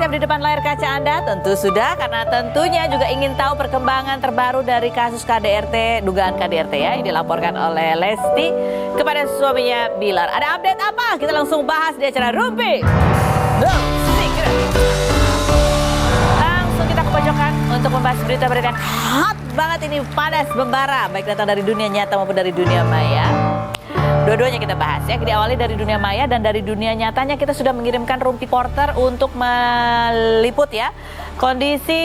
Chef di depan layar kaca Anda? Tentu sudah, karena tentunya juga ingin tahu perkembangan terbaru dari kasus KDRT, dugaan KDRT ya, yang dilaporkan oleh Lesti kepada suaminya Bilar. Ada update apa? Kita langsung bahas di acara Rumpi The Secret. Langsung kita ke pojokan untuk membahas berita-berita yang hot banget ini, panas membara, baik datang dari dunia nyata maupun dari dunia maya. Dua-duanya kita bahas ya. Diawali dari dunia maya dan dari dunia nyatanya kita sudah mengirimkan room reporter untuk meliput ya kondisi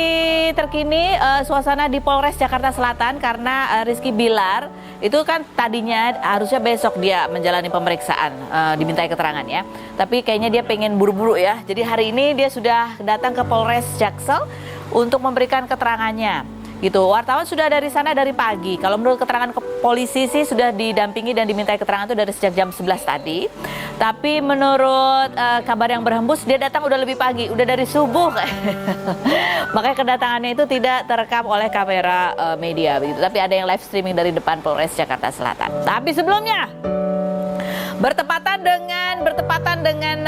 terkini suasana di Polres Jakarta Selatan karena Rizky Bilar itu kan tadinya harusnya besok dia menjalani pemeriksaan, dimintai keterangan ya. Tapi kayaknya dia pengen buru-buru ya. Jadi hari ini dia sudah datang ke Polres Jaksel untuk memberikan keterangannya. Gitu, wartawan sudah dari sana dari pagi. Kalau menurut keterangan polisi sih sudah didampingi dan dimintai keterangan itu dari sejak jam 11 tadi. Tapi menurut kabar yang berhembus dia datang udah lebih pagi, udah dari subuh. Makanya kedatangannya itu tidak terekam oleh kamera media begitu. Tapi ada yang live streaming dari depan Polres Jakarta Selatan. Tapi sebelumnya bertepatan dengan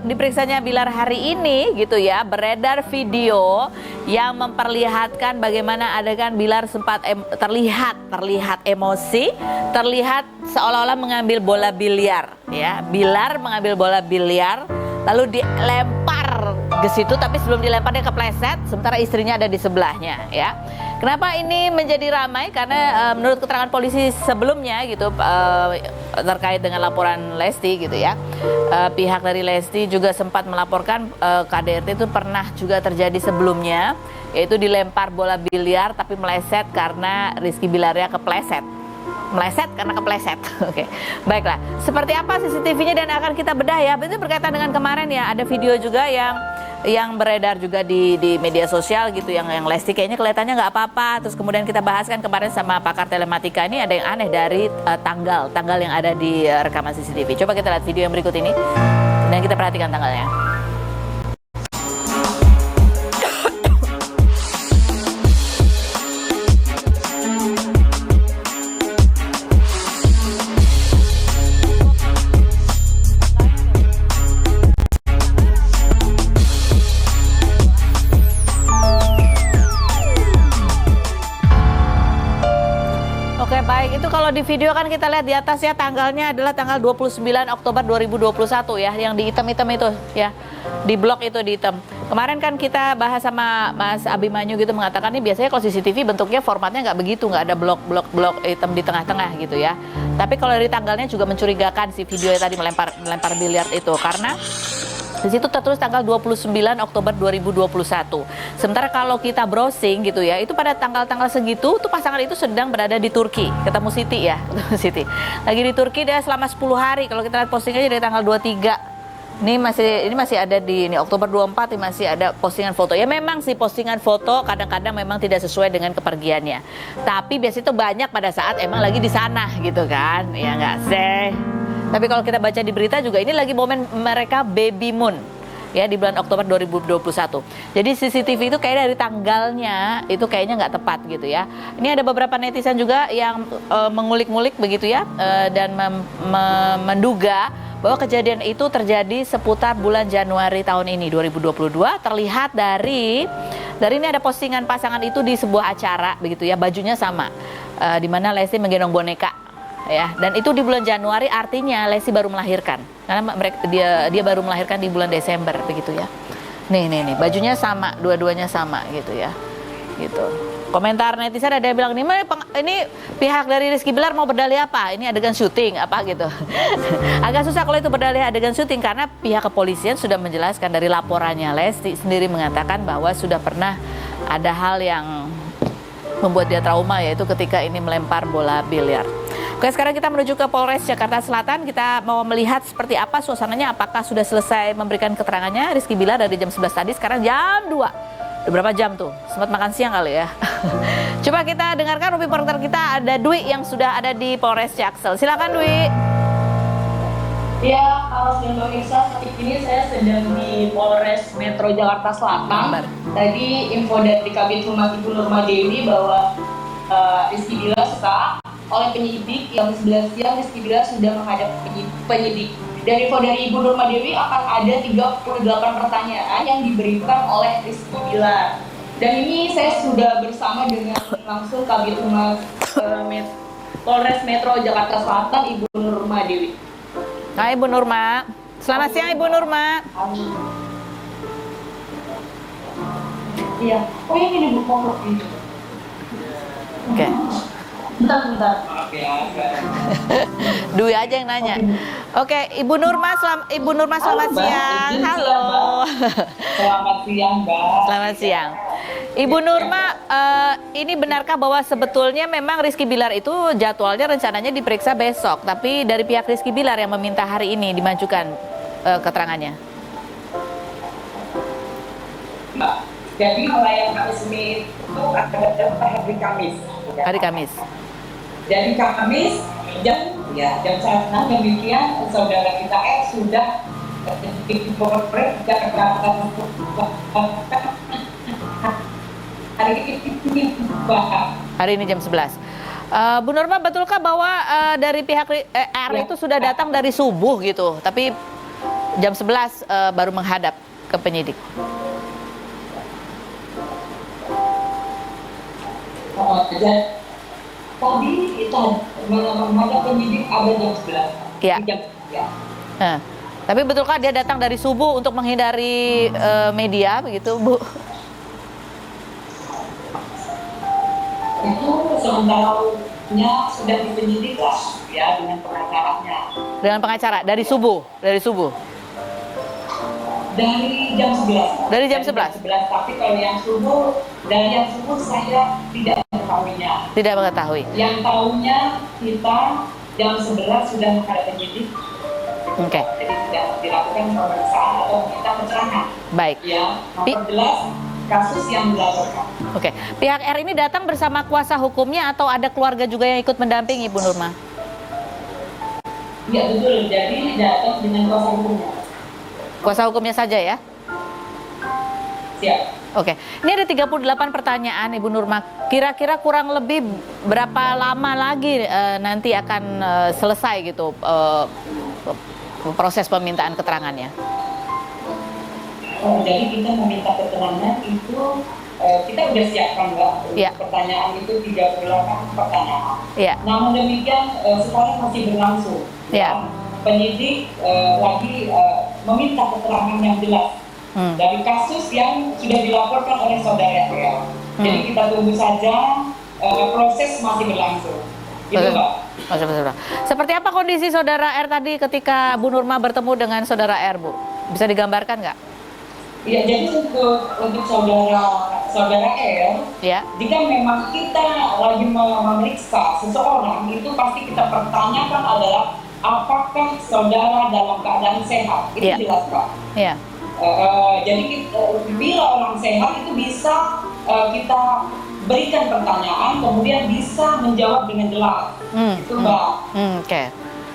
diperiksanya Bilar hari ini gitu ya, beredar video yang memperlihatkan bagaimana adegan Bilar sempat terlihat emosi, terlihat seolah-olah mengambil bola biliar ya. Bilar mengambil bola biliar lalu dilempar ke situ, tapi sebelum dilempar dia kepleset, sementara istrinya ada di sebelahnya ya. Kenapa ini menjadi ramai? Karena menurut keterangan polisi sebelumnya gitu terkait dengan laporan Lesti gitu ya, pihak dari Lesti juga sempat melaporkan KDRT itu pernah juga terjadi sebelumnya, yaitu dilempar bola biliar tapi meleset karena Rizky Bilarnya kepleset. Meleset karena kepleset. Oke. Baiklah. Seperti apa CCTV-nya dan akan kita bedah ya. Itu berkaitan dengan kemarin ya, ada video juga yang beredar juga di media sosial gitu, yang Lesti kayaknya kelihatannya nggak apa-apa. Terus kemudian kita bahas kan kemarin sama pakar telematika, ini ada yang aneh dari tanggal yang ada di rekaman CCTV. Coba kita lihat video yang berikut ini dan kita perhatikan tanggalnya. Baik, itu kalau di video kan kita lihat di atasnya tanggalnya adalah tanggal 29 Oktober 2021 ya, yang di hitam-hitam itu ya, di blok itu di hitam. Kemarin kan kita bahas sama Mas Abimanyu gitu, mengatakan ini biasanya kalau CCTV bentuknya formatnya nggak begitu, nggak ada blok hitam di tengah-tengah gitu ya. Tapi kalau dari tanggalnya juga mencurigakan si video yang tadi melempar biliar itu, karena di situ tertulis tanggal 29 Oktober 2021. Sementara kalau kita browsing gitu ya, itu pada tanggal-tanggal segitu tuh pasangan itu sedang berada di Turki. Ketemu Siti ya, Siti. Lagi di Turki dia selama 10 hari. Kalau kita lihat postingnya dari tanggal 23. Ini masih ada di Oktober 24 ini masih ada postingan foto. Ya memang sih postingan foto kadang-kadang memang tidak sesuai dengan kepergiannya. Tapi biasanya itu banyak pada saat emang lagi di sana gitu kan. Ya enggak sih. Tapi kalau kita baca di berita juga ini lagi momen mereka baby moon ya di bulan Oktober 2021. Jadi CCTV itu kayak dari tanggalnya itu kayaknya nggak tepat gitu ya. Ini ada beberapa netizen juga yang mengulik-ngulik begitu ya, dan menduga bahwa kejadian itu terjadi seputar bulan Januari tahun ini 2022. Terlihat dari ini ada postingan pasangan itu di sebuah acara begitu ya, bajunya sama, di mana Lesti menggendong boneka. Ya, dan itu di bulan Januari, artinya Lesti baru melahirkan karena dia baru melahirkan di bulan Desember begitu ya. Nih bajunya sama, dua-duanya sama gitu ya, gitu. Komentar netizen ada yang bilang ini pihak dari Rizky Bilar mau berdalih apa? Ini adegan syuting apa gitu. Agak susah kalau itu berdalih adegan syuting karena pihak kepolisian sudah menjelaskan dari laporannya. Lesti sendiri mengatakan bahwa sudah pernah ada hal yang membuat dia trauma, yaitu ketika ini melempar bola biliar. Oke, sekarang kita menuju ke Polres Jakarta Selatan. Kita mau melihat seperti apa suasananya, apakah sudah selesai memberikan keterangannya Rizky Bilar dari jam 11 tadi, sekarang jam 2. Udah berapa jam tuh? Sempat makan siang kali ya. Coba kita dengarkan reporter kita, ada Dwi yang sudah ada di Polres Jaksel. Silakan Dwi. Ya, kalau sedang pemirsa, saat ini saya sedang di Polres Metro Jakarta Selatan. Tadi info dari Kabid Humas Ibu Nurma Dewi bahwa Rizky Bilar oleh penyidik yang 11 siang Rizky Bilar sudah menghadap penyidik. dari info dari Ibu Nurma Dewi akan ada 38 pertanyaan yang diberikan oleh Rizky Bilar. Dan ini saya sudah bersama dengan langsung Kabid Humas Polres Metro Jakarta Selatan, Ibu Nurma Dewi. Hai Ibu Nurma. Selamat siang Ibu Nurma. Iya. Oh ini Bu Pokok ini. Oke. Bentar. Dwi aja yang nanya. Oke, Ibu Nurma, selamat siang. Halo. Selamat siang, Mbak. Selamat siang. Ibu Nurma, ini benarkah bahwa sebetulnya memang Rizky Bilar itu jadwalnya rencananya diperiksa besok, tapi dari pihak Rizky Bilar yang meminta hari ini dimajukan keterangannya? Mbak, jadi melayangkan resmi itu ada hari Kamis. Hari Kamis. Jadi Kamis jam 6 demikian saudara kita sudah dikorek Jakarta hari ini Hari ini jam 11. Bu Nurma, betulkah bahwa dari pihak R itu sudah datang dari subuh gitu, tapi jam 11 baru menghadap ke penyidik? Tadi kita menghadap penyidik ada jam 11. Iya. Ya. Tapi betulkah dia datang dari subuh untuk menghindari media begitu, Bu? Itu sementaranya sudah dipenyidik lah ya dengan pengacaranya. Dengan pengacara dari subuh. Dari jam 11. Dari jam 11? Tapi kalau yang subuh, dari yang subuh saya tidak mengetahuinya. Tidak mengetahui. Yang tahunya kita jam 11 sudah menghadap penyidik. Oke. Jadi sudah dilakukan pemeriksaan atau kita keterangan. Baik. Ya, memperjelas kasus yang dilaporkan. Oke. Pihak R ini datang bersama kuasa hukumnya atau ada keluarga juga yang ikut mendampingi, Bu Nurma? Iya betul. Jadi datang dengan kuasa hukumnya. Kuasa hukumnya saja ya? Siap. Oke, ini ada 38 pertanyaan Ibu Nurma. Kira-kira kurang lebih berapa lama lagi nanti akan selesai gitu proses permintaan keterangannya? Jadi kita meminta keterangan itu kita sudah siapkan Mbak. Ya. Pertanyaan itu 38 pertanyaan. Ya. Namun demikian sekarang masih berlangsung. Ya. Penyidik lagi meminta keterangan yang jelas dari kasus yang sudah dilaporkan oleh saudara R. Jadi kita tunggu saja, proses masih berlangsung. Gitu Mbak. Seperti apa kondisi saudara R tadi ketika Bu Nurma bertemu dengan saudara R, Bu? Bisa digambarkan nggak? Iya, jadi untuk saudara R, ya. Jika memang kita lagi memeriksa seseorang, itu pasti kita pertanyakan adalah apakah saudara dalam keadaan sehat? Itu jelas Pak. Iya. Jadi bila orang sehat itu bisa kita berikan pertanyaan, kemudian bisa menjawab dengan jelas. Itu Mbak. Oke.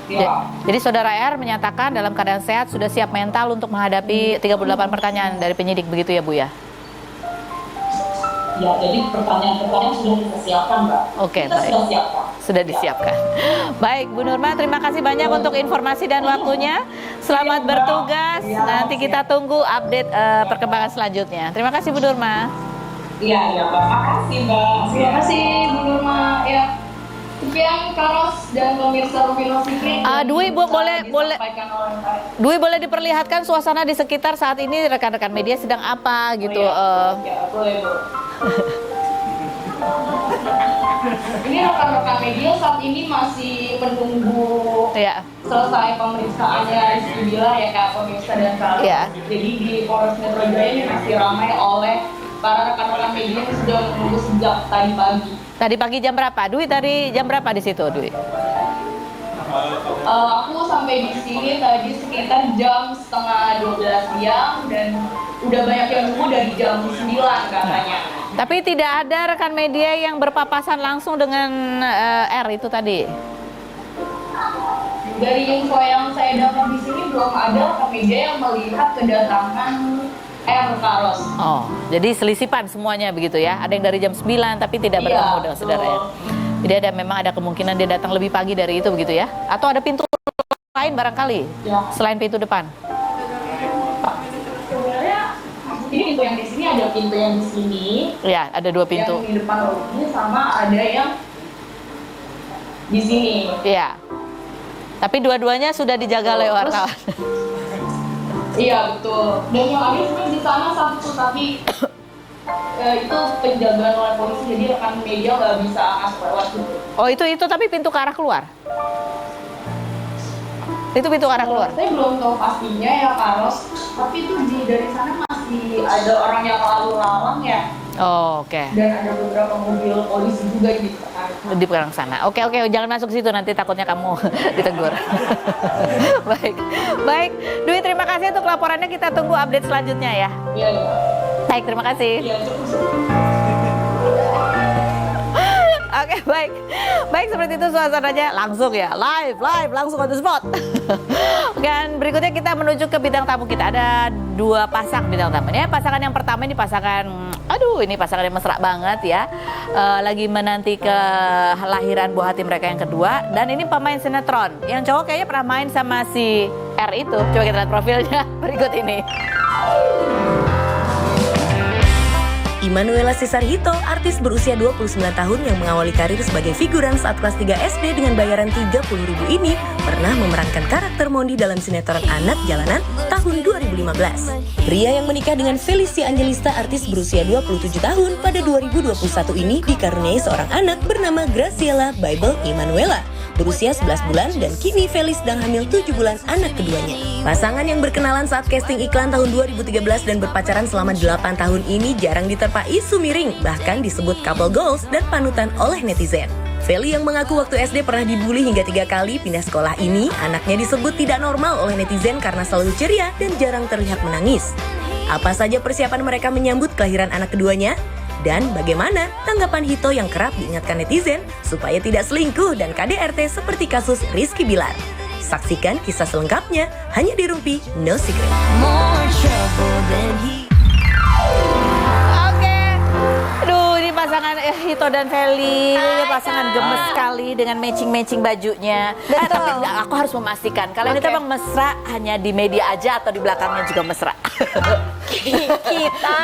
Ya. Jadi saudara R menyatakan dalam keadaan sehat, sudah siap mental untuk menghadapi 38 pertanyaan dari penyidik, begitu ya Bu ya? Ya, jadi pertanyaan-pertanyaan sudah kita siapkan Mbak. Oke, kita baik. sudah siapkan. Sudah disiapkan. Baik, Bu Nurma, terima kasih banyak untuk informasi dan waktunya. Selamat bertugas. Nanti kita tunggu update perkembangan selanjutnya. Terima kasih Bu Nurma. Iya, Mbak. Makasih Mbak. Terima kasih Bu Nurma. Ya. Sekian Karos dan pemirsa Rupinos TV. Dwi, Bu, Dwi boleh diperlihatkan suasana di sekitar saat ini, rekan-rekan media sedang apa gitu? Ya, boleh Bu. Ini rekan-rekan media saat ini masih menunggu selesai pemeriksaannya Rizky Bilar ya Kak, pemirsa dan Karos. Jadi di Polres Metro Jaya ini masih ramai oleh para rekan-rekan media yang sudah menunggu sejak tadi pagi. Tadi pagi jam berapa? Dwi dari jam berapa di situ, Dwi? Aku sampai di sini tadi sekitar jam setengah 12 siang dan udah banyak yang nunggu dari jam 9 katanya. Tapi tidak ada rekan media yang berpapasan langsung dengan R itu tadi? Dari info yang saya dapat di sini belum ada rekan media yang melihat kedatangan R Karos. Oh, jadi selisipan semuanya begitu ya? Ada yang dari jam 9 tapi tidak bertemu dengan saudara R. Jadi memang ada kemungkinan dia datang lebih pagi dari itu begitu ya? Atau ada pintu lain barangkali Ya. selain pintu depan? Sebenarnya ini pintu yang di sini ada pintu yang di sini. Ya, ada 2 pintu. Yang di depan lobby sama ada yang di sini. Iya. Tapi dua-duanya sudah dijaga oleh wartawan. Iya betul. Dan yang ada sebenarnya di sana satu tapi itu penjagaan oleh polisi jadi rekan media nggak bisa masuk lewat gitu. Oh itu tapi pintu ke arah keluar. Itu pintu ke arah keluar. Saya belum tahu pastinya ya Carlos. Tapi itu dari sana masih ada orang yang lalu lalang ya. Oh, oke. Dan ada beberapa mobil polisi juga gitu kan. Di belakang sana. Oke, jangan masuk situ nanti takutnya kamu ditegur. Baik. Dwi, terima kasih untuk laporannya. Kita tunggu update selanjutnya ya. Iya. Baik, terima kasih. Iya cukup. Oke, baik seperti itu suasananya langsung ya, live langsung on the spot. Dan berikutnya kita menuju ke bintang tamu kita. Ada 2 pasang bintang tamu. Ini pasangan yang pertama ini pasangan, ini pasangan yang mesra banget ya. Lagi menanti kelahiran buah hati mereka yang kedua. Dan ini pemain sinetron. Yang cowok kayaknya pernah main sama si R itu. Coba kita lihat profilnya berikut ini. Immanuela Cesar Hito, artis berusia 29 tahun yang mengawali karir sebagai figuran saat kelas 3 SD dengan bayaran 30.000 ini, pernah memerankan karakter Mondi dalam sinetron Anak Jalanan tahun 2015. Pria yang menikah dengan Felicia Angelista, artis berusia 27 tahun pada 2021 ini dikaruniai seorang anak bernama Graciela Bible Immanuela, berusia 11 bulan dan kini Felis sedang hamil 7 bulan anak keduanya. Pasangan yang berkenalan saat casting iklan tahun 2013 dan berpacaran selama 8 tahun ini jarang diterpa isu miring, bahkan disebut couple goals dan panutan oleh netizen. Feli yang mengaku waktu SD pernah dibully hingga 3 kali pindah sekolah ini, anaknya disebut tidak normal oleh netizen karena selalu ceria dan jarang terlihat menangis. Apa saja persiapan mereka menyambut kelahiran anak keduanya? Dan bagaimana tanggapan Hito yang kerap diingatkan netizen supaya tidak selingkuh dan KDRT seperti kasus Rizky Bilar? Saksikan kisah selengkapnya hanya di Rumpi No Secret. Ini pasangan Hito dan Feli, pasangan gemes sekali dengan matching bajunya. Tapi aku harus memastikan kalian itu emang mesra hanya di media aja atau di belakangnya juga mesra? Kita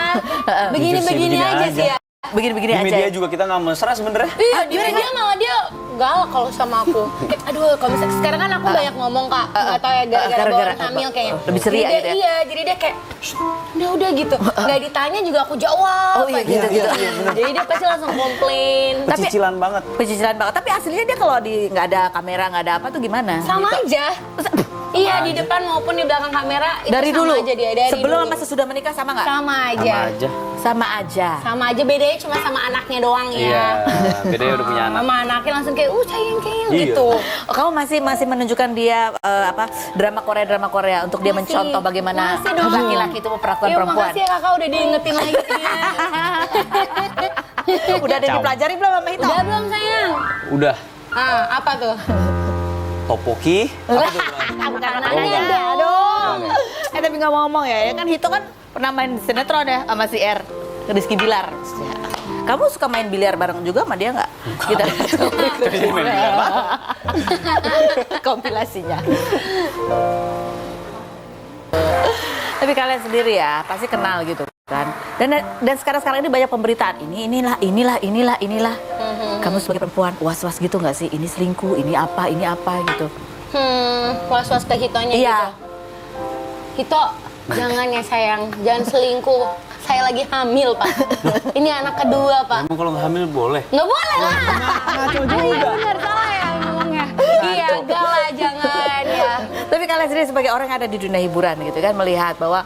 begini-begini aja sih ya. Begini-begini aja. Di media juga kita nggak mesra sebenarnya. Iya, di media malah dia galak kalau sama aku. Aduh, kalau misalnya sekarang kan aku banyak ngomong Kak, nggak tahu ya gara-gara bawaan hamil kayaknya. Lebih ceria gitu ya? Iya, jadi dia kayak udah gitu. Nggak ditanya juga aku jawab. Oh iya gitu. Jadi dia pasti langsung komplain. Pecicilan banget. Tapi aslinya dia kalau nggak ada kamera nggak ada apa tuh gimana? Sama aja. Iya, di depan maupun di belakang kamera itu Dari sama dulu. aja dia. Dari Sebelum dulu. sama sesudah menikah sama nggak? Sama aja. Sama aja. Bedanya cuma sama anaknya doang ya. Iya, bedanya udah punya anak. Sama anaknya langsung kayak sayang Iya. gitu. Oh, kamu masih menunjukkan dia drama Korea untuk dia Masih. mencontoh bagaimana Masih dong. laki-laki itu memperlakukan perempuan. Makasih ya kakak udah diingetin lagi ke dia. Udah ada dipelajari belum sama Hito? Udah belum sayang? Udah. Apa tuh? Topoki. Bukan anaknya enggak. dong. Tapi ngomong-ngomong ya kan Hito kan pernah main sinetron ya sama si R, Rizky Bilar. Kamu suka main biliar bareng juga sama dia nggak? Kita Main biliar bareng. kompilasinya. Tapi kalian sendiri ya pasti kenal gitu kan. Dan sekarang ini banyak pemberitaan inilah. Kamu sebagai perempuan was-was gitu nggak sih? Ini selingkuh, ini apa gitu. Was-was ke Hitonya Iya. gitu. Hito, jangan ya sayang, jangan selingkuh. Saya lagi hamil, Pak. Ini anak kedua, Pak. Emang kalau nggak hamil boleh? Nggak boleh lah. Iya benar, salah ya ngomongnya. Iya, enggak lah, jangan ya. Tapi kalian sendiri sebagai orang yang ada di dunia hiburan gitu kan melihat bahwa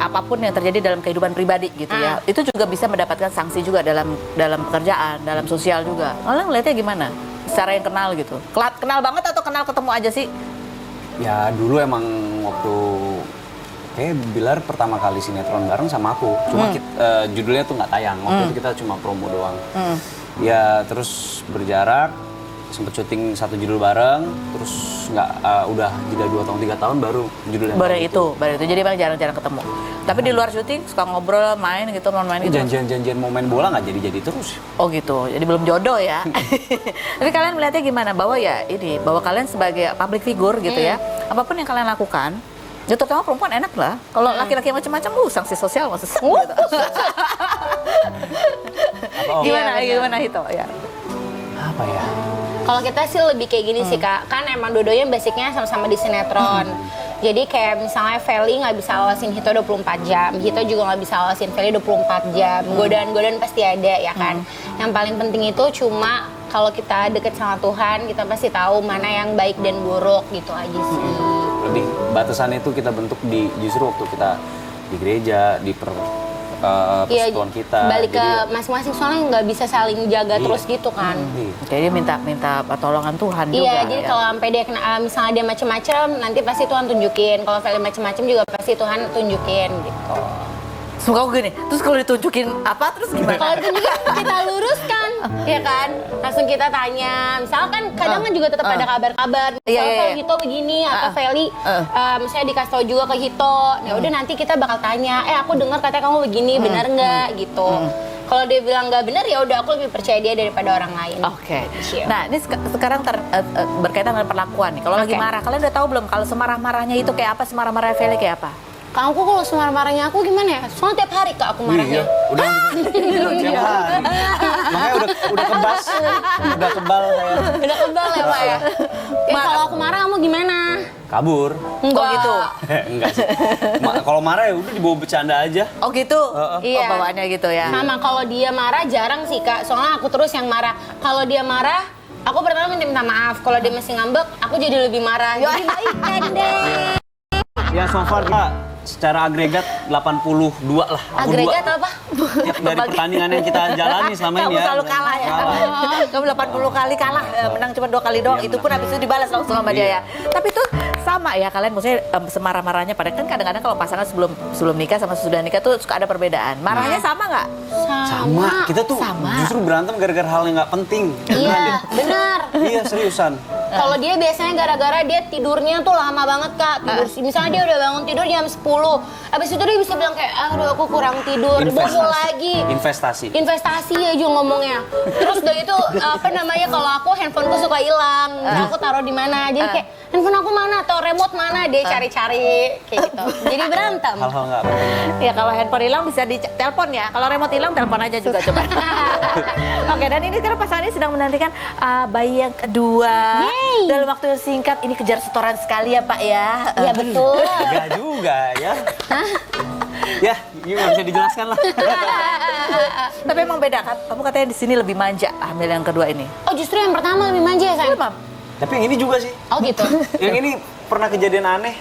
apapun yang terjadi dalam kehidupan pribadi gitu ya, itu juga bisa mendapatkan sanksi juga dalam pekerjaan, dalam sosial juga. Kalian ngeliatnya gimana? Secara yang kenal gitu. Kenal banget atau kenal ketemu aja sih? Ya dulu emang waktu kayak Bilar pertama kali sinetron bareng sama aku. Cuma judulnya tuh nggak tayang. Waktu itu kita cuma promo doang. Ya terus berjarak sempet syuting satu judul bareng, terus nggak udah jeda 2 tahun 3 tahun baru judul yang baru itu. Jadi emang jarang-jarang ketemu. Tapi di luar syuting suka ngobrol, main gitu, main gitu. Janjian mau main bola nggak jadi terus. Oh gitu, jadi belum jodoh ya. Tapi kalian melihatnya gimana? Bahwa kalian sebagai public figure gitu ya, apapun yang kalian lakukan, ya terutama perempuan enak lah. Kalau laki-laki yang macam-macam, sanksi sosial maksudnya. Gitu. Gimana itu ya? Apa ya? Kalau kita sih lebih kayak gini sih Kak, kan emang dua-duanya basicnya sama-sama di sinetron. Jadi kayak misalnya Feli nggak bisa awasin Hito 24 jam, Hito juga nggak bisa awasin Feli 24 jam. Godaan-godaan pasti ada ya kan. Yang paling penting itu cuma kalau kita deket sama Tuhan, kita pasti tahu mana yang baik dan buruk gitu aja sih. Lebih batasan itu kita bentuk justru waktu kita di gereja, di persekutuan kita. Balik ke masing-masing soalnya nggak bisa saling jaga terus gitu kan. Jadi minta pertolongan Tuhan juga. Iya, jadi kalau sampai dia misalnya dia macem-macem, nanti pasti Tuhan tunjukin. Kalau Feli macem-macem juga pasti Tuhan tunjukin gitu. Semoga gini, terus kalau ditunjukin apa, terus gimana? Kalau ditunjukin kita luruskan, ya kan? Langsung kita tanya. Misalkan kadang kan juga tetap ada kabar-kabar. Misalnya kalau Hito begini atau Feli, misalnya dikasih tahu juga ke Hito. Ya udah nanti kita bakal tanya. Aku dengar katanya kamu begini, benar nggak? Gitu. Kalau dia bilang nggak benar, ya udah aku lebih percaya dia daripada orang lain. Oke. Nah ini sekarang berkaitan dengan perlakuan nih. Kalau lagi marah, kalian udah tahu belum? Kalau semarah-marahnya itu kayak apa? Semarah-marahnya Feli kayak apa? Aku kalau semarah-marahnya aku gimana ya? Soalnya tiap hari Kak aku marahnya. Udah tiap hari. Makanya udah kebal saya. Udah kebal ya Pak ya? Kalau aku marah kamu gimana? Kabur. Enggak. gitu? Enggak sih. Kalau marah ya udah dibawa bercanda aja. Oh gitu? Iya. Bawaannya gitu ya? Sama, kalau dia marah jarang sih Kak. Soalnya aku terus yang marah. Kalau dia marah, aku pertama minta maaf. Kalau dia masih ngambek, aku jadi lebih marah. Jadi baikkan deh. Ya so far kita secara agregat 82 lah. Agregat apa? Ya, dari pertandingan yang kita jalani selama ini Kamu ya. selalu kalah ya? Kamu 80 kali kalah, menang cuma 2 kali doang. Iya, Itu pun habis itu dibalas langsung sama dia ya. Tapi tuh sama ya kalian, maksudnya semarah-marahnya. Padahal kan kadang-kadang kalau pasangan sebelum nikah sama sudah nikah tuh suka ada perbedaan. Marahnya sama nggak? Sama. Kita tuh justru berantem gara-gara hal yang nggak penting. Iya, benar. Iya, seriusan. Kalau dia biasanya gara-gara dia tidurnya tuh lama banget Kak. Misalnya dia udah bangun tidur jam 10. Abis itu dia bisa bilang kayak, aduh aku kurang tidur, bobo lagi. Investasi aja ngomongnya. Terus udah itu kalau aku handphoneku suka hilang, aku taruh di mana. Jadi kayak handphone aku mana atau remote mana, dia cari-cari kayak gitu. Jadi berantem. Hal-hal nggak penting. Ya kalau handphone hilang bisa ditelepon ya. Kalau remote hilang telepon aja juga coba. Oke, dan ini sekarang pasangan ini sedang menantikan bayi yang kedua. Yeay. Dalam waktu yang singkat, ini kejar setoran sekali ya Pak ya. Iya betul. Enggak juga ya. Ya, ini nggak bisa dijelaskan lah. Tapi emang beda kan? Kamu katanya di sini lebih manja hamil yang kedua ini. Oh justru yang pertama lebih manja ya sayang? Tapi yang ini juga sih. Oh gitu? Yang ini pernah kejadian aneh.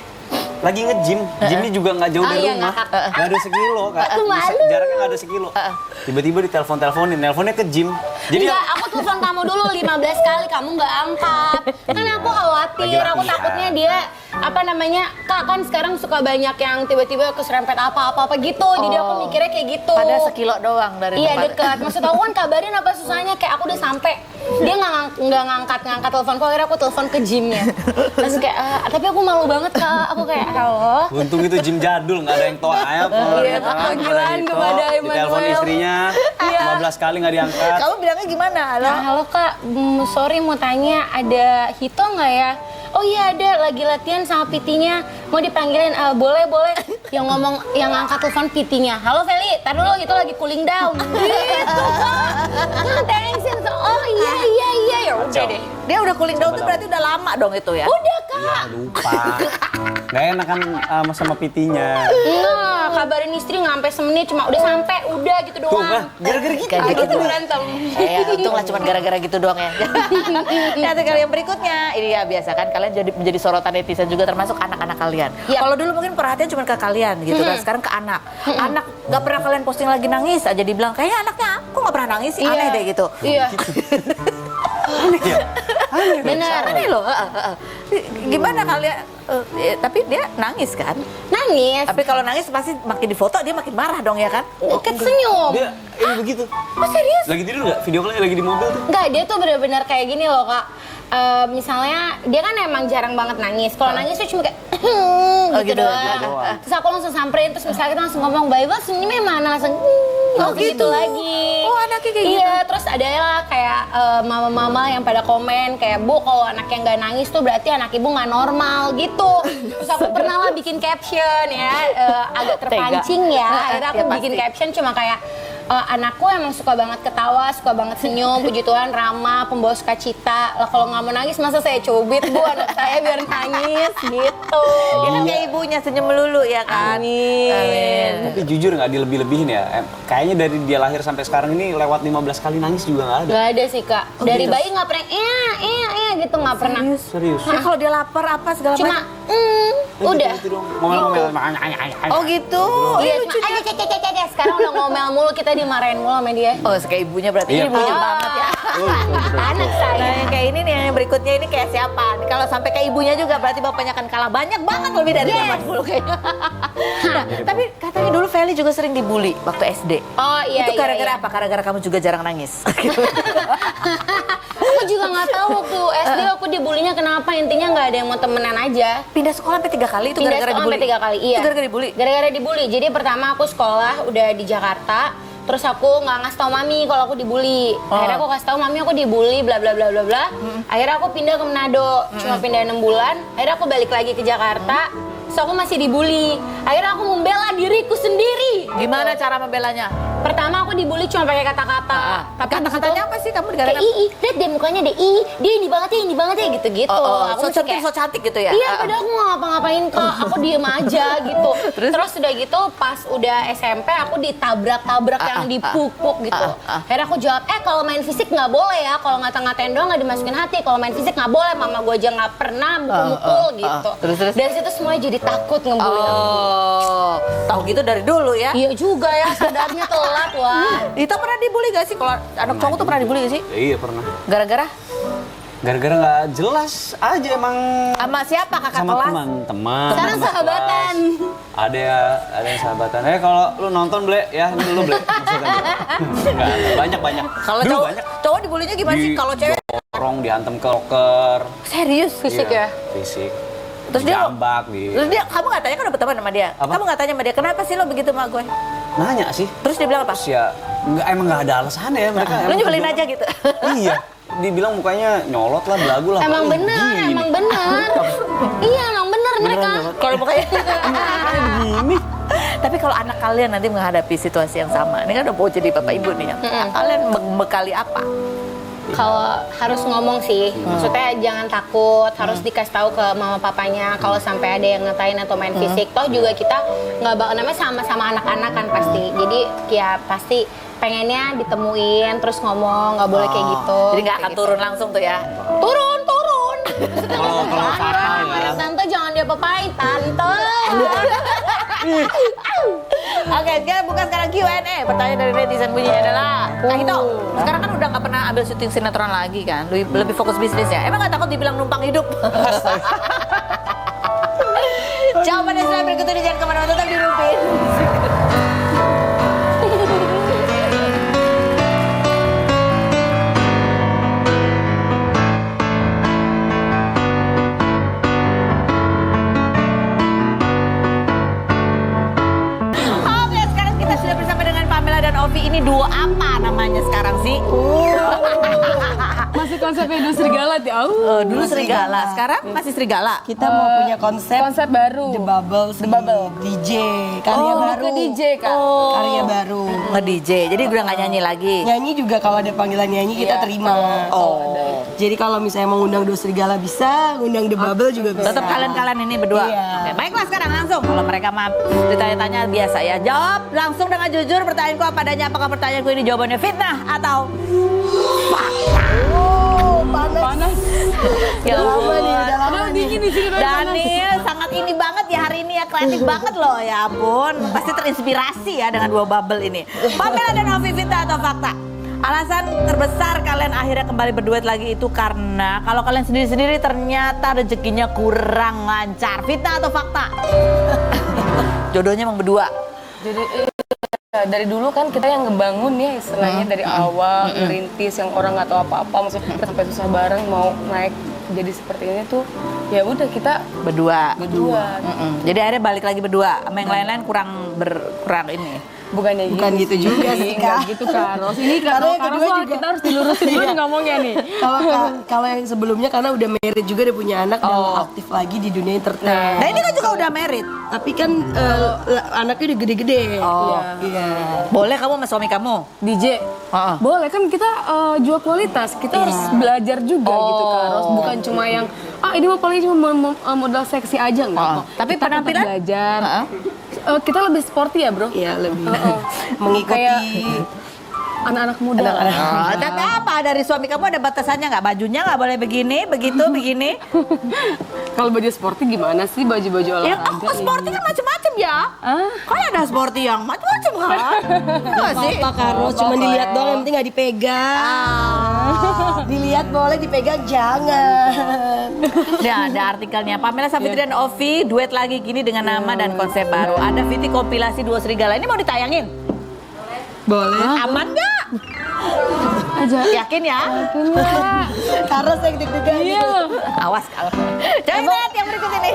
Lagi nge-gym, gymnya juga nggak jauh dari rumah, nggak ada sekilo, Kak. Jaraknya nggak ada sekilo. Tiba-tiba ditelepon-teleponin, nelponnya ke gym. Jadi enggak, aku telepon kamu dulu 15 kali, kamu nggak angkat. Kan aku khawatir, aku takutnya dia Kak kan sekarang suka banyak yang tiba-tiba keserempet apa-apa gitu. Jadi aku mikirnya kayak gitu. Padahal sekilo doang dari Iya tempat. dekat. Maksud aku kan kabarin apa susahnya, kayak aku udah sampai. Dia nggak ngangkat teleponku, akhirnya aku telepon ke gymnya. Terus kayak, tapi aku malu banget Kak. Aku kayak, halo. untung itu gym jadul, nggak ada yang toa ayam. Iya, panggilan kepada Emmanuel. Ditelepon istrinya, 15 kali nggak diangkat. Kamu bilangnya gimana? Halo Kak, sorry mau tanya, ada Hito nggak ya? Oh iya ada, lagi latihan sama PT-nya, mau dipanggilin. Boleh. Yang angkat telepon PT-nya. Halo Feli, tar dulu, Hito lagi cooling down. Gitu Kak. Thanks. Oh iya, ya udah deh. Dia udah cooling down tuh berarti udah lama dong itu ya? Udah Kak. Lupa. Nggak enak kan sama PT-nya. Nah, kabarin istri nggak sampai semenit, cuma udah sampai, udah gitu Tuh, doang. gara-gara gitu. Gitu berantem. Untung lah cuma gara-gara gitu doang ya. Nah, kali yang berikutnya, ini ya biasa kan kalian menjadi sorotan netizen juga termasuk anak-anak kalian. Yap. Kalau dulu mungkin perhatian cuma ke kalian gitu kan, sekarang ke anak. Anak nggak pernah kalian posting lagi nangis aja dibilang kayaknya anaknya kok nggak pernah nangis sih, aneh deh gitu. Iya. Benar. Aneh loh. Gimana kalian? Tapi dia nangis kan? Nangis. Tapi kalau nangis pasti makin difoto dia makin marah dong ya kan? Kayak senyum. Dia ini begitu. Oh serius? Lagi tidur nggak? Video call lagi di mobil tuh. Enggak, dia tuh benar-benar kayak gini loh Kak. misalnya dia kan emang jarang banget nangis. Kalau nangis tuh cuma kayak gitu doang. Terus aku langsung samperin, terus misalnya kita langsung ngomong, Baibel senyumnya mana? Langsung gitu lagi. Oh, anaknya kayak gitu? Iya, terus ada lah kayak mama-mama yang pada komen kayak, Bu, kalau anaknya nggak nangis tuh berarti anak ibu nggak normal gitu. Terus aku pernah lah bikin caption ya, agak terpancing ya. Akhirnya aku bikin caption cuma kayak, anakku emang suka banget ketawa, suka banget senyum, puji Tuhan, ramah, pembawa sukacita. Lah kalau nggak mau nangis masa saya cubit, Bu, anak saya biar nangis gitu. Dia kan kayak ibunya senyum melulu ya kan. Amin. Tapi jujur nggak dilebih-lebihin ya. Kayaknya dari dia lahir sampai sekarang ini lewat 15 kali nangis juga nggak ada. Gak ada sih Kak. Dari bayi nggak pernah gitu, nggak pernah. Serius. Ya kalau dia lapar apa segala Cuma macam. udah. Ngomel-ngomel. Oh gitu. Iya, cuma sekarang udah ngomel mulu, kita dimarahin mulu sama dia. Oh, kayak ibunya berarti. Iya. Ibunya banget ya. Anak Nah, saya. yang kayak ini nih, yang berikutnya ini kayak siapa? Kalau sampai kayak ibunya juga berarti bapaknya akan kalah banyak banget lebih dari 80 kayaknya. Nah, tapi katanya dulu Feli juga sering dibully waktu SD. Oh iya. Itu gara-gara iya. apa? Gara-gara kamu juga jarang nangis. Aku juga nggak tahu waktu SD aku dibulinya kenapa, intinya nggak ada yang mau temenan aja. Pindah sekolah sampai 3 kali itu Pindah gara-gara sekolah dibully. sampai 3 kali, iya. Itu gara-gara dibully. Gara-gara dibully. Jadi pertama aku sekolah udah di Jakarta, terus aku nggak ngasih tau mami kalau aku dibully. Akhirnya aku kasih tau mami aku dibully, bla bla bla bla bla. Akhirnya aku pindah ke Manado, cuma pindah 6 bulan. Akhirnya aku balik lagi ke Jakarta. Terus aku masih dibully. Akhirnya aku membela diriku sendiri. Gimana cara membelanya? Pertama aku dibully cuma pakai kata-kata. Tapi Kata-katanya apa sih kamu kayak gara-gara? lihat deh mukanya deh, dia ini banget ya gitu-gitu. Aku mesti so cantik gitu ya? Iya, padahal aku nggak ngapa-ngapain Kak, aku diem aja gitu. Terus udah gitu pas udah SMP aku ditabrak-tabrak yang dipupuk gitu. Akhirnya aku jawab, kalau main fisik nggak boleh ya, kalau ngata-ngatain doang nggak dimasukin hati, kalau main fisik nggak boleh, mama gue aja nggak pernah mukul gitu. Terus? Dari situ semuanya jadi takut ngebully aku. Oh, tahu gitu dari dulu ya? Iya juga ya, sadarnya telat wah. Itu pernah dibully gak sih? Kalau anak cowok tuh pernah dibully gak sih? Iya pernah. Gara-gara? Gara-gara nggak jelas aja emang. Sama siapa? Kakak Sama kelas? teman-teman. Sekarang teman sahabatan. kelas. Ada yang sahabatan. Kalau lu nonton Ble, ya lu Ble. Maksudnya Ble. banyak. Kalau Dulu cowok, banyak. cowok dibulinya gimana sih? Kalau cewek? Dorong, dihantem ke loker. Serius? Fisik Iya, ya? Fisik. Terus dia, Jambak terus dia, kamu nggak tanya kan udah berteman sama dia? Apa? Kamu nggak tanya sama dia, kenapa sih lo begitu sama gue? Nanya sih. Terus dia bilang apa? Terus ya emang nggak ada alasannya ya mereka. Lo nyebelin aja gitu? Iya. Dibilang mukanya nyolot lah, belagu lah. Emang paling bener, gini. emang bener. Iya, emang bener mereka. Kalau mukanya begini. Tapi kalau anak kalian nanti menghadapi situasi yang sama, ini kan udah mau jadi bapak ibu nih ya. Kalian membekali apa? Kalau harus ngomong sih, maksudnya jangan takut, harus dikasih tahu ke mama papanya kalau sampai ada yang ngatain atau main fisik. Toh juga kita nggak bakal, namanya sama-sama anak-anak kan pasti. Jadi ya pasti pengennya ditemuin terus ngomong, nggak boleh kayak gitu. Jadi nggak akan turun langsung tuh ya? Turun. Kalau fatal ya. Tante jangan diapa-apain, tante. Oke, kita buka sekarang Q&A. Pertanyaan dari netizen bunyinya adalah, nah itu, sekarang kan udah nggak pernah ambil syuting sinetron lagi kan? Lebih fokus bisnis ya? Emang nggak takut dibilang numpang hidup? Jawabannya setelah berikut ini, jangan kemana-mana, tetap di Rupin. Oke, sekarang kita sudah bersama dengan Pamela dan Ovi. Ini duo apa namanya sekarang sih? Masih konsepnya dulu serigala ya. Dulu serigala, sekarang masih serigala. Kita mau punya konsep baru. The Bubble, DJ, karya baru. Ke DJ Kak. Karya baru. Nge-DJ, jadi udah nggak nyanyi lagi. Nyanyi juga kalau ada panggilan nyanyi kita terima. Jadi kalau misalnya mau ngundang Duo Serigala bisa, ngundang The Bubble juga bisa. Tetap kalian ini berdua. Iya. Oke, baiklah sekarang langsung. Kalau mereka mah ditanya-tanya biasa ya. Jawab langsung dengan jujur pertanyaanku apa adanya. Apakah pertanyaanku ini jawabannya fitnah atau Panas. ya Lama nih, udah lama nih. Dingin di sini. Daniel sangat ini banget ya hari ini ya, kreatif banget loh ya ampun. Pasti terinspirasi ya dengan dua bubble ini. Pamela dan Ovi, fitnah atau fakta? Alasan terbesar kalian akhirnya kembali berduet lagi itu karena kalau kalian sendiri-sendiri ternyata rezekinya kurang lancar. Fitnah atau fakta? Jodohnya emang berdua. Dari dulu kan kita yang ngebangun ya istilahnya dari awal, ngerintis yang orang nggak tahu apa-apa, maksudnya kita sampai susah bareng mau naik jadi seperti ini tuh ya udah kita berdua. Mm-mm. Jadi akhirnya balik lagi berdua, sama yang lain-lain kurang ini. Bukannya Bukan gitu juga sih, Kak. Nggak gitu Kak Ros. Ini Karena yang karena kedua juga. kita harus dilurusin dulu ngomongnya nih. Kalau yang sebelumnya karena udah married juga, dia punya anak dan aktif lagi di dunia entertain. Nah ini kan juga udah married. Tapi kan anaknya udah gede-gede. Iya. Boleh kamu sama suami kamu? DJ. Boleh kan kita jual kualitas. Kita harus belajar juga gitu Kak Ros. Bukan cuma yang ini mah paling cuma modal seksi aja enggak kok. Tapi kita penampilan belajar. Kita lebih sporty ya, Bro. Iya, lebih mengikuti Kayak anak-anak muda. Dan apa dari suami kamu ada batasannya nggak? Bajunya nggak boleh begini, begitu, begini? Kalau baju sporty gimana sih baju-baju Ya, olahraga? sporty kan macam-macam ya. Kan ada sporty yang macam-macam kan? Enggak sih? Pak Karo, cuma dilihat doang, yang penting nggak dipegang. Dilihat boleh, dipegang jangan. Ya, ada artikelnya. Pamela Savitri dan Ovi duet lagi gini dengan nama dan konsep baru. Ada Viti kompilasi Dua Serigala. Ini mau ditayangin? Boleh. Aman nggak? Aja. Yakin ya? Karo saya deg-degan. Iya. Awas kalau. Coba lihat yang berikut ini.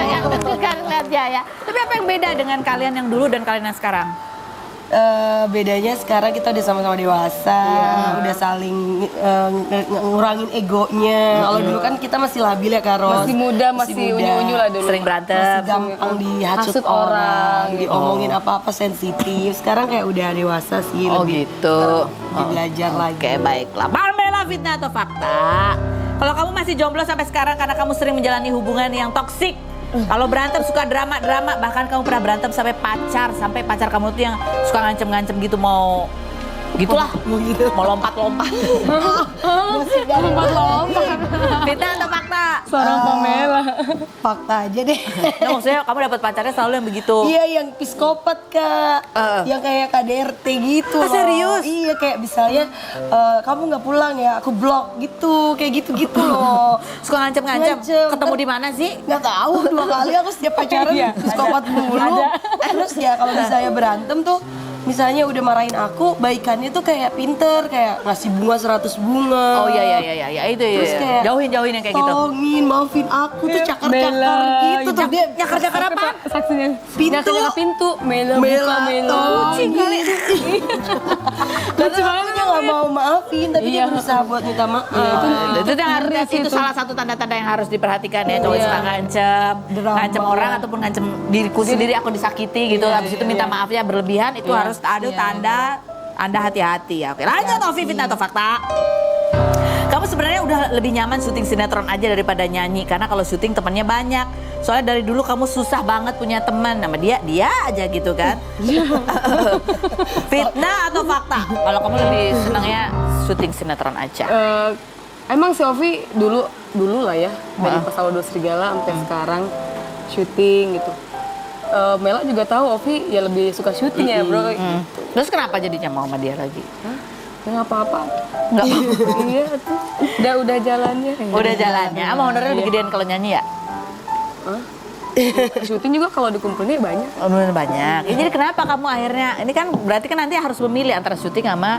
Yang berikut kan lihat ya. Tapi apa yang beda dengan kalian yang dulu dan kalian yang sekarang? Bedanya sekarang kita udah sama-sama dewasa, udah saling ngurangin egonya. Kalau dulu kan kita masih labil ya, Karo. Masih muda, masih unyu-unyu lah dulu. Sering berantem. Masih gampang dihasut Hasut orang, diomongin apa-apa sensitif. Sekarang kayak udah dewasa sih, lebih gitu. lebih belajar lagi. Oke, baiklah. Pamela, fitnah atau fakta? Kalau kamu masih jomblo sampai sekarang karena kamu sering menjalani hubungan yang toksik, kalau berantem suka drama-drama, bahkan kamu pernah berantem sampai pacar kamu tuh yang suka ngancem-ngancem gitu, mau gitulah, mau lompat-lompat. Lompat-lompat. Fitnah atau fakta? Seorang Pamela. Fakta aja deh. Nah, maksudnya kamu dapat pacarnya selalu yang begitu. Iya, yang psikopat, Kak. Yang kayak KDRT gitu. Serius? Iya, kayak misalnya kamu nggak pulang ya, aku blok gitu, kayak gitu-gitu loh. Suka ngancem-ngancem. Ketemu di mana sih? Nggak tahu, 2 kali aku setiap pacaran psikopat mulu. Terus ya kalau misalnya berantem tuh, misalnya udah marahin aku, baikannya tuh kayak pinter, kayak ngasih bunga 100 bunga. Oh iya itu ya. Terus kayak Jauhin yang kayak gitu. tolongin, maafin aku tuh cakar-cakar gitu. Terus dia Nyakar-nyakar apa? Saksinya. Pintu. Nyakar pintu. Mela buka Mela. Kucing kali. Lucu banget, dia nggak mau maafin, tapi dia berusaha buat minta maaf. Itu salah satu tanda-tanda yang harus diperhatikan ya. Cowok suka ngancem orang ataupun ngancem diriku sendiri, aku disakiti gitu. Habis itu minta maafnya berlebihan, itu harus ada tanda Anda hati-hati ya. Oke, lanjut Ovi, fitnah atau fakta? Kamu sebenarnya udah lebih nyaman syuting sinetron aja daripada nyanyi, karena kalau syuting temannya banyak. Soalnya dari dulu kamu susah banget punya teman, nama dia aja gitu kan. Fitnah atau fakta? Kalau kamu lebih senangnya syuting sinetron aja. Emang si Ovi dulu lah ya, dari pas awal Dua Serigala sampai sekarang syuting gitu. Mela juga tahu Ovi ya lebih suka syuting ya, Bro. Terus kenapa jadinya mau sama dia lagi? Ya nggak apa-apa. Nggak apa-apa. Iya tuh. Udah jalannya. Udah jalannya. Ama honornya lebih gedean kalau nyanyi ya? Syuting juga kalau dikumpulin banyak. Banyak. Ya, jadi kenapa kamu akhirnya, ini kan berarti kan nanti harus memilih antara syuting sama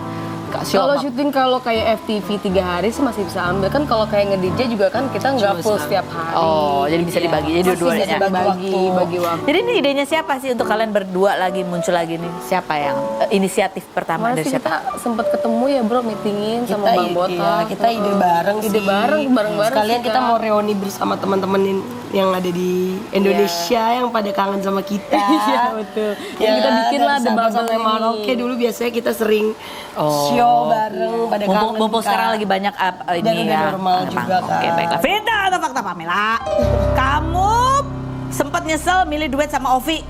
Kalau syuting kalau kayak FTV 3 hari sih masih bisa ambil, kan kalau kayak nge-DJ juga kan kita nggak full setiap hari. Oh, jadi bisa dibagi, jadi dua-duanya. Bagi waktu. Jadi ini idenya siapa sih untuk kalian berdua lagi muncul lagi nih? Siapa yang inisiatif pertama dari Masih siapa? kita sempat ketemu ya bro, meetingin sama Bang Botak. Kita ide bareng sih. Ide bareng. Sekalian kita mau reuni bersama teman-teman yang ada di Indonesia yang pada kangen sama kita. Iya betul. Yang kita bikin lah The Bubble sampai ini. Merauke dulu biasanya kita sering show bareng pada kangen. Mumpung sekarang lagi banyak dan ini udah ya. normal juga kan. Oke, baiklah. Fitnah atau fakta Pamela? Kamu sempat nyesel milih duet sama Ovi?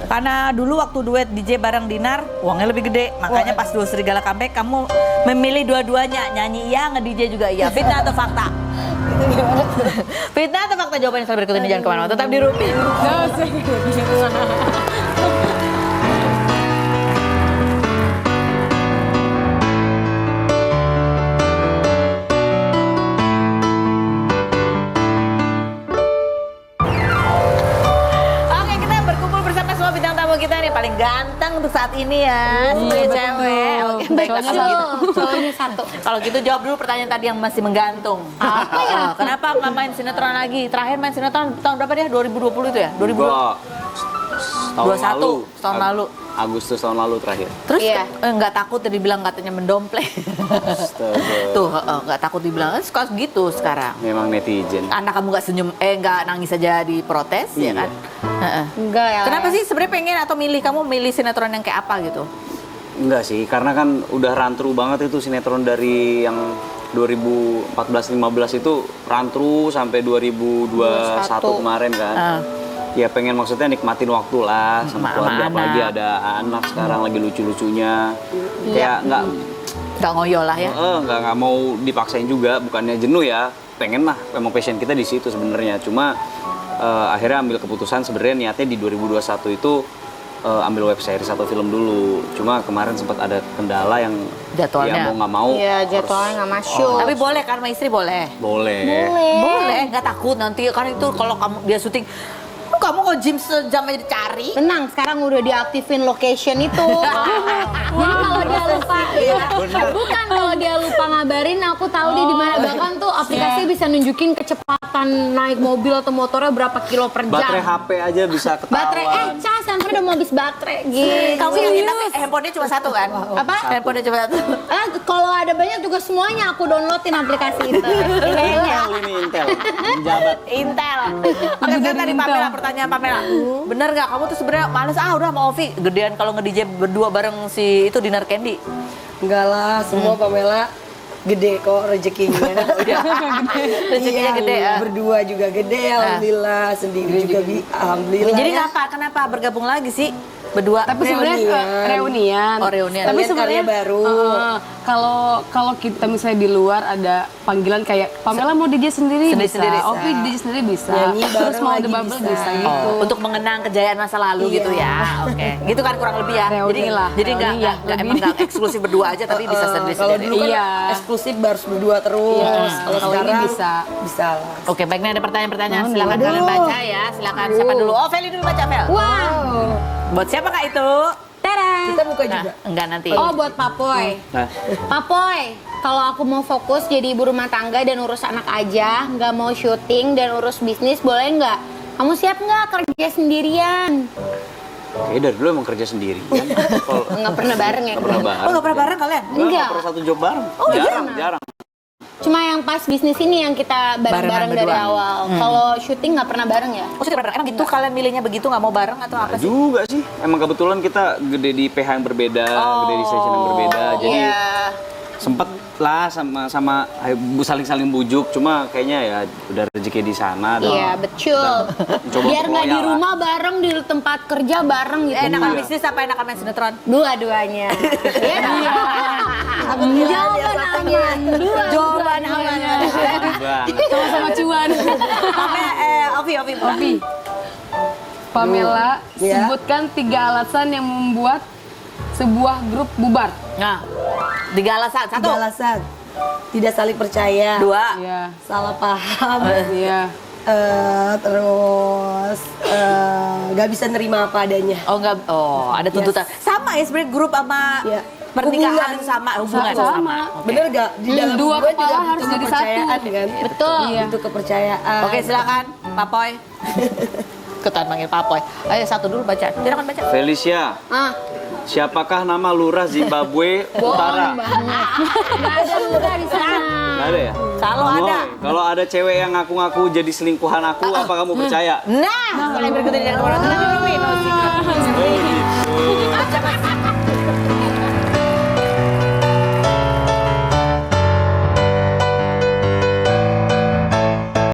Karena dulu waktu duet DJ bareng Dinar, uangnya lebih gede. Makanya pas Dua Serigala comeback, kamu memilih dua-duanya. Nyanyi iya, nge-DJ juga iya. Fitnah atau fakta? Fitnah atau fakta? Jawabannya setelah berikut ini, jangan kemana-mana. Tetap di Rupin. kita nih paling ganteng untuk saat ini ya, sebagai cewek. Oke, baiklah kalau gitu. Cowoknya satu. Kalau gitu jawab dulu pertanyaan tadi yang masih menggantung. Apa ya? Kenapa nggak main sinetron lagi? Terakhir main sinetron tahun berapa dia? 2020 itu ya? 2021, tahun lalu. Agustus tahun lalu terakhir. Terus Iya. nggak takut dibilang katanya mendompleng. Astaga. Tuh, nggak takut dibilang suka gitu sekarang. Memang netizen. Anak kamu nggak senyum, nggak nangis aja diprotes ya Iya. kan? Heeh. Enggak ya. Kenapa sih sebenarnya pengen atau kamu milih sinetron yang kayak apa gitu? Enggak sih, karena kan udah run-through banget itu sinetron dari yang 2014-15 itu run-through sampai 2021 kemarin kan. Ya pengen maksudnya nikmatin waktu lah sama keluarga, apalagi ada anak sekarang lagi lucu-lucunya. Kayak Nggak ngoyo lah ya. nggak mau dipaksain juga, bukannya jenuh ya. Pengen mah, emang passion kita di situ sebenarnya. Cuma akhirnya ambil keputusan sebenarnya niatnya di 2021 itu ambil web series atau film dulu. Cuma kemarin sempat ada kendala yang Jadwalnya. ya mau nggak mau. Iya, jadwalnya nggak masuk. Tapi boleh kan sama istri boleh? Boleh. Boleh, nggak takut nanti kan itu kalau dia syuting kamu kok gym sejam aja dicari. Tenang, sekarang udah diaktifin location itu. Jadi kalau dia lupa, bukan kalau dia lupa ngabarin, aku tahu dia di mana. Bahkan tuh aplikasi bisa nunjukin kecepatan naik mobil atau motornya berapa kilo per jam. Baterai HP aja bisa ketahuan. Baterai, cas, sampai udah mau habis baterai. Gitu. Kamu yakin tapi handphonenya cuma satu kan? Apa? Handphonenya cuma satu. Kalau ada banyak juga semuanya aku downloadin aplikasi itu. Intel ini Intel, menjabat. Intel. Oke, kan tadi Pamela, pertanyaan Pamela. Bener nggak kamu tuh sebenarnya males udah sama Ovi gedean kalau nge-DJ berdua bareng si itu Dinner Candy? Enggak lah, semua Pamela gede kok rezekinya. Rezekinya gede ya. Berdua juga gede, alhamdulillah. Sendiri juga alhamdulillah. Jadi ya. kenapa bergabung lagi sih berdua? Tapi sebenarnya reunian. Oh, reunian. Tapi Kalian sebenarnya karya baru. Kalau kita misalnya di luar ada panggilan kayak Pamela mau DJ sendiri, Sendiri-sendiri bisa. Ovi DJ sendiri bisa. Nyanyi Terus bareng mau lagi The Bubble bisa. bisa gitu. Untuk mengenang kejayaan masa lalu Iya. gitu ya. Oke. Gitu kan kurang lebih ya. Reuni lah. Jadi Reuni ya, nggak lebih. emang nggak eksklusif berdua aja tapi bisa Kalau sendiri-sendiri. dulu kan Iya. eksklusif harus berdua terus. Iya. Kalau Kalau ini sekarang bisa. Bisa lah. Oke, baik nih ada pertanyaan-pertanyaan. Silakan kalian baca ya. Silakan siapa dulu? Oh, Feli dulu baca, Fel. Wow. Buat siapa Kak itu? Tada. Kita buka Nah, juga. enggak nanti. Oh, buat Papoy. Nah, Papoy, kalau aku mau fokus jadi ibu rumah tangga dan urus anak aja, nggak mau syuting dan urus bisnis, boleh nggak? Kamu siap nggak kerja sendirian? kayaknya dari dulu emang kerja sendiri kan. Kalau Nggak pernah bareng ya? nggak pernah bareng. Oh, nggak pernah bareng kalian? Enggak. pernah satu job bareng. Jarang. Cuma yang pas bisnis ini yang kita bareng-bareng Barengan dari berdua. awal. Kalau syuting nggak pernah bareng ya? Oh, sudah bareng. Emang gitu kalian milihnya begitu nggak mau bareng atau apa sih? Juga sih. Emang kebetulan kita gede di PH yang berbeda, gede di station yang berbeda. Jadi Iya. sempet lah sama saling bujuk. Cuma kayaknya ya udah rezeki di sana. dan- Iya, betul. Coba Biar nggak di loyal lah. rumah bareng, di tempat kerja bareng gitu. Enakan bisnis apa enakan main sinetron? Dua-duanya. Iya. Jawaban aman. Jawaban aman. Banget. Sama-sama cuan. Ovi. Pamela, Ya. sebutkan 3 alasan yang membuat sebuah grup bubar. Nah, 3 alasan. 1, Tiga alasan. Tidak saling percaya. 2, Iya. Salah paham. Iya. Terus nggak bisa nerima apa adanya. Oh enggak, ada tuntutan. Sama ya sebenarnya grup sama Iya. pernikahan Hubungan. sama hubungan Sama. Oke. Bener gak? Di dalam Dua hubungan kepala juga harus butuh jadi kepercayaan satu. kan? Betul. Iya. Butuh kepercayaan. Oke, silakan Pak Poy. Ketan manggil Pak Poy. Ayo satu dulu baca. Silakan baca. Felicia, Ah, siapakah nama lurah Zimbabwe Utara? nggak ada lurah di sana. Nggak ada ya? Kalau ada. Kalau ada cewek yang ngaku-ngaku jadi selingkuhan aku, apa kamu percaya? Nah, setelah yang berikut ini dengan nomor 1 Oh gitu.